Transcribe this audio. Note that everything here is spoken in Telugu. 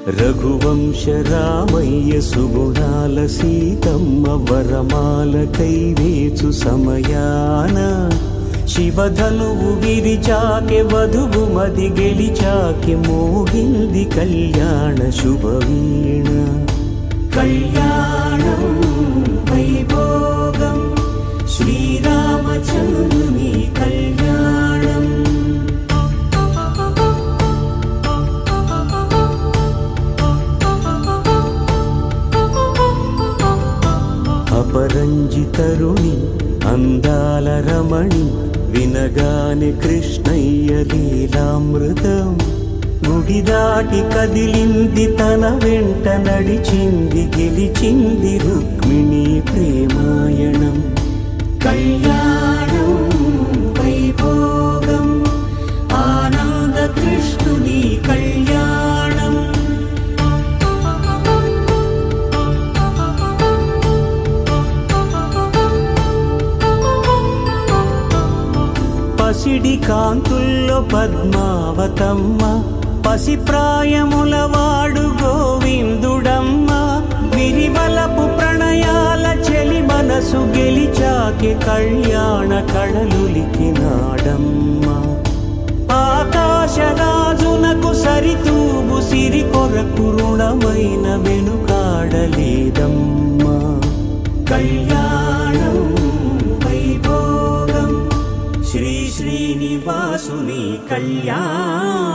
రఘువంశ రామయ్య సుగుణాల సీతమ్మ వరమాల కైవేచు సమయాన శివధనువు విరిచాకె వధువు మది గెలిచాకె మోగింది కళ్యాణ శుభవీణ. కళ్యాణం వైభోగం శ్రీరామచంద్రుని కళ్యాణం. అపరంజి తరుణి అందాల రమణి వినగానే కృష్ణయ్య లీలామృతం. గుడి దాటి కదిలింది తన వెంట నడిచింది గెలిచింది రుక్మిణి ప్రేమాయణం. కళ్యాణం వైభోగం ఆనంద కృష్ణుని కళ్యాణం. పసిడి కాంతుల్లో పద్మావతమ్మ పసిప్రాయముల వాడు గోవిందుడమ్మ. విరివలపు ప్రణయాల చెలి మనసు గెలిచాకె కళ్యాణ కళలులికినాడమ్మ. ఆకాశరాజునకు సరితూగు సిరి కొరకు రుణమైన వెనుకాడలేదమ్మ. కళ్యాణం వైభోగం శ్రీ శ్రీనివాసుని కళ్యాణం.